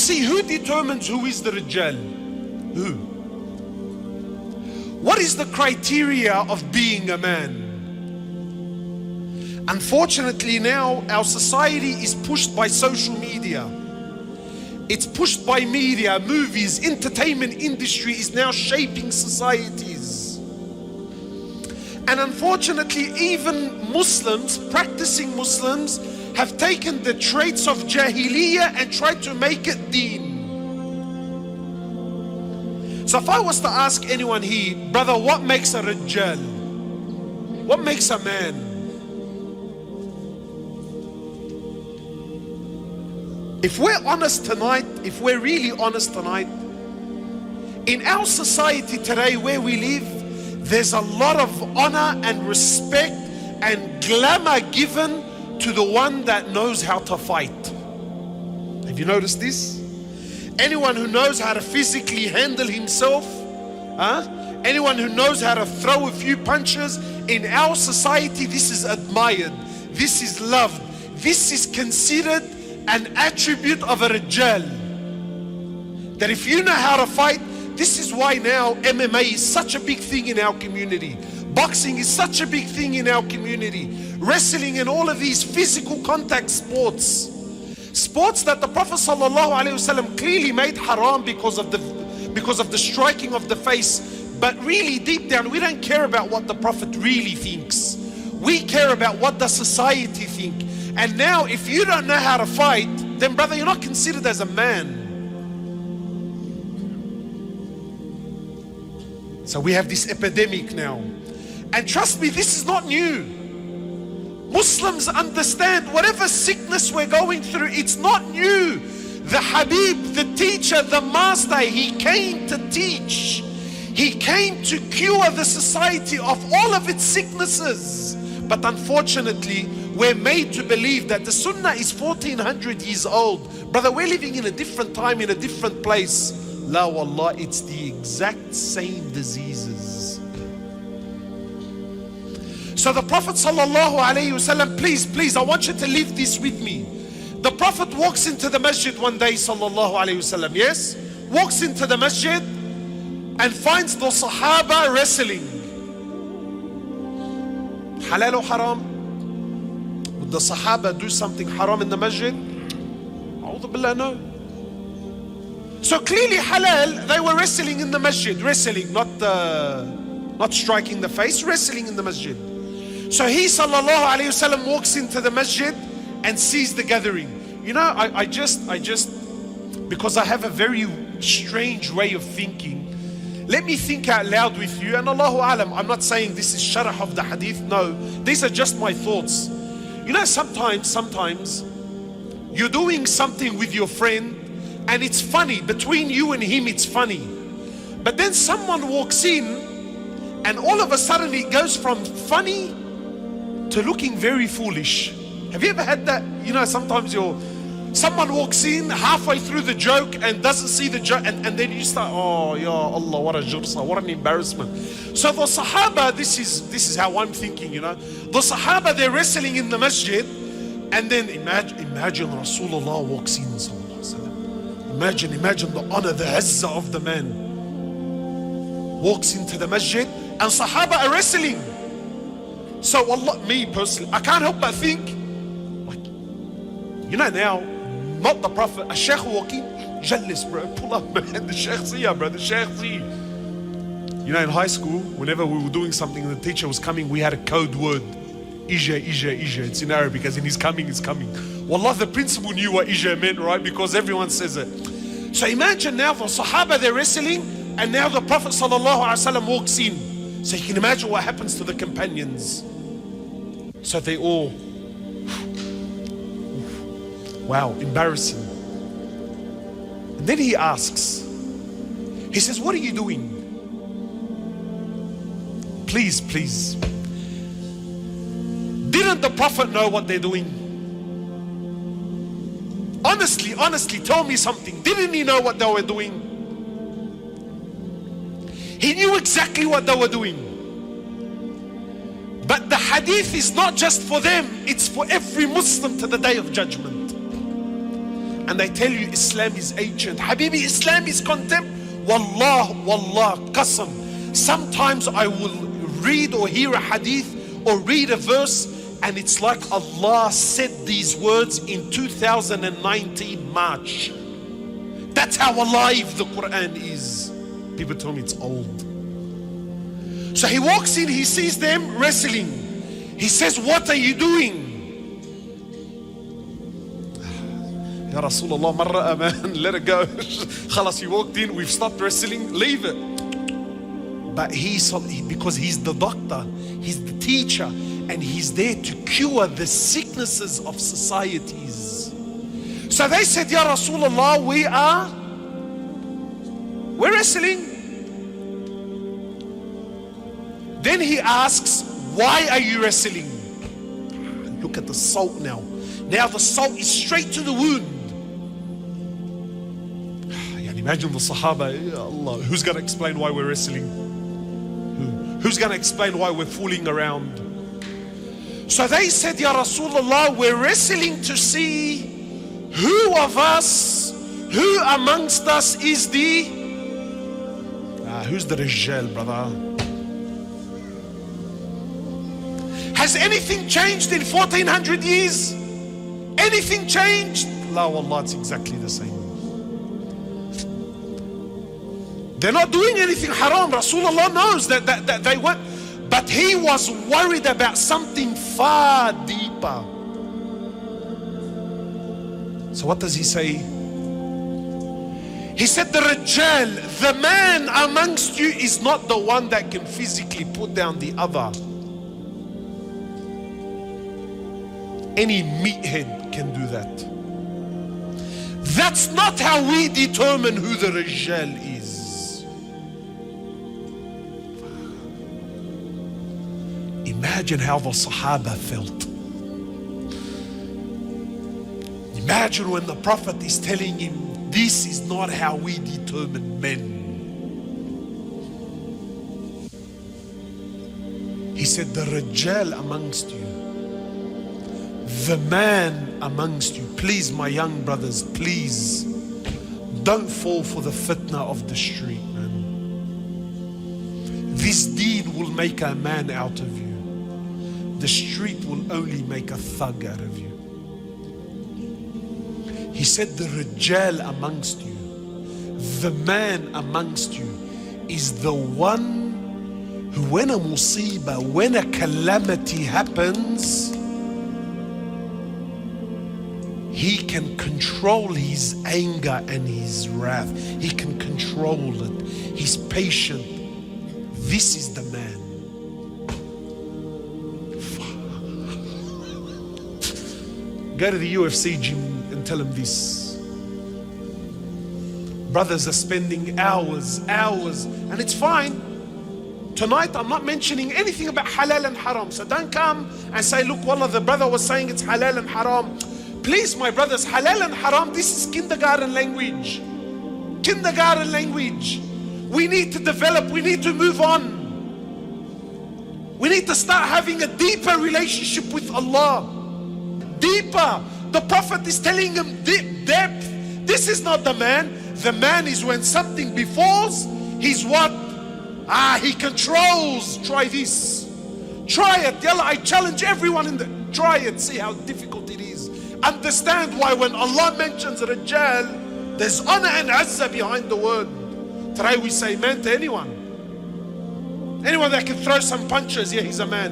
see, who determines who is the Rijal? Who? What is the criteria of being a man? Unfortunately now, our society is pushed by social media. It's pushed by media, movies, entertainment industry is now shaping societies. And unfortunately, even Muslims, practicing Muslims, have taken the traits of Jahiliyyah and tried to make it deen. So if I was to ask anyone here, brother, what makes a Rijal? What makes a man? If we're honest tonight, if we're really honest tonight, in our society today where we live, there's a lot of honor and respect and glamour given to the one that knows how to fight. Have you noticed this? Anyone who knows how to physically handle himself, anyone who knows how to throw a few punches, in our society this is admired, this is loved, this is considered an attribute of a Rijal. That if you know how to fight, this is why now MMA is such a big thing in our community. Boxing is such a big thing in our community. Wrestling and all of these physical contact sports. Sports that the Prophet ﷺ clearly made haram because of the striking of the face. But really deep down, we don't care about what the Prophet really thinks. We care about what the society think. And now if you don't know how to fight, then brother, you're not considered as a man. So we have this epidemic now. And trust me, this is not new. Muslims understand whatever sickness we're going through, it's not new. The Habib, the teacher, the master, he came to teach. He came to cure the society of all of its sicknesses. But unfortunately, we're made to believe that the Sunnah is 1400 years old. Brother, we're living in a different time, in a different place. La wallah, it's the exact same diseases. So the Prophet ﷺ, please, I want you to leave this with me. The Prophet walks into the masjid one day, ﷺ, yes? Walks into the masjid and finds the Sahaba wrestling. Halal or haram? Would the Sahaba do something haram in the masjid? A'udhu billah, no. So clearly halal, they were wrestling in the masjid. Wrestling, not striking the face, wrestling in the masjid. So he ﷺ walks into the masjid and sees the gathering. You know, I just, because I have a very strange way of thinking, let me think out loud with you. And Allahu Alam, I'm not saying this is sharh of the hadith. No, these are just my thoughts. You know, sometimes you're doing something with your friend and it's funny. Between you and him, it's funny. But then someone walks in and all of a sudden it goes from funny to looking very foolish. Have you ever had that? You know, sometimes someone walks in halfway through the joke and doesn't see the joke, and then you start, oh ya Allah, what a jursa, what an embarrassment. So the Sahaba, this is how I'm thinking, you know. The Sahaba, they're wrestling in the masjid, and then imagine Rasulullah walks in, sallallahu alaihi wasallam. Imagine the honor, the izzah of the man. Walks into the masjid and Sahaba are wrestling. So Allah, me personally, I can't help but think, like, you know now, not the Prophet, a Sheikh walking, jealous bro, pull up man, the Sheikh see ya bro, the Sheikh see. You know, in high school, whenever we were doing something and the teacher was coming, we had a code word, Ija, it's in Arabic, as in he's coming. Wallah, the principal knew what Ija meant, right? Because everyone says it. So imagine now the Sahaba, they're wrestling, and now the Prophet ﷺ walks in. So you can imagine what happens to the companions. So they all, wow, embarrassing. And then he asks, he says, what are you doing? Please. Didn't the Prophet know what they're doing? Honestly, tell me something. Didn't he know what they were doing? He knew exactly what they were doing. But the hadith is not just for them, it's for every Muslim to the day of judgment. and they tell you Islam is ancient. Habibi, Islam is contempt. Wallah, qasam. Sometimes I will read or hear a hadith or read a verse, and it's like Allah said these words in 2019 March. That's how alive the Quran is. People tell me it's old. So he walks in, he sees them wrestling. He says, what are you doing? Ya Rasulullah, marra man, let it go. Khalas, he walked in, we've stopped wrestling, leave it. But because he's the doctor, he's the teacher, and he's there to cure the sicknesses of societies. So they said, Ya Rasulullah, we're wrestling. Then he asks, why are you wrestling? Look at the salt now. Now the salt is straight to the wound. Imagine the Sahaba, Ya Allah, who's going to explain why we're wrestling? Who's going to explain why we're fooling around? So they said, Ya Rasulullah, we're wrestling to see who of us, who amongst us is who's the Rijal, brother? Has anything changed in 1400 years? Anything changed? La wallah, it's exactly the same. They're not doing anything haram. Rasulullah knows that they weren't. But he was worried about something far deeper. So what does he say? He said, the Rijal, the man amongst you, is not the one that can physically put down the other. Any meathead can do that. That's not how we determine who the Rijal is. Imagine how the Sahaba felt. Imagine when the Prophet is telling him, this is not how we determine men. He said, the Rijal amongst you, the man amongst you. Please, my young brothers, please don't fall for the fitna of the street, man. This deen will make a man out of you. The street will only make a thug out of you. He said, the Rijal amongst you, the man amongst you, is the one who, when a musibah, when a calamity happens, he can control his anger and his wrath. He can control it. He's patient. This is the man. Go to the UFC gym and tell him this. Brothers are spending hours, and it's fine. Tonight I'm not mentioning anything about halal and haram. So don't come and say, look, wallah, the brother was saying it's halal and haram. Please, my brothers, halal and haram, this is kindergarten language. Kindergarten language. We need to develop, we need to move on. We need to start having a deeper relationship with Allah. Deeper. The Prophet is telling him depth. This is not the man. The man is when something befalls, he's what? He controls. Try this. Try it. Yalla, I challenge everyone in the. Try it. See how difficult it is. Understand why when Allah mentions Rijal, there's honor and azza behind the word. Today we say man to anyone. Anyone that can throw some punches, yeah, he's a man.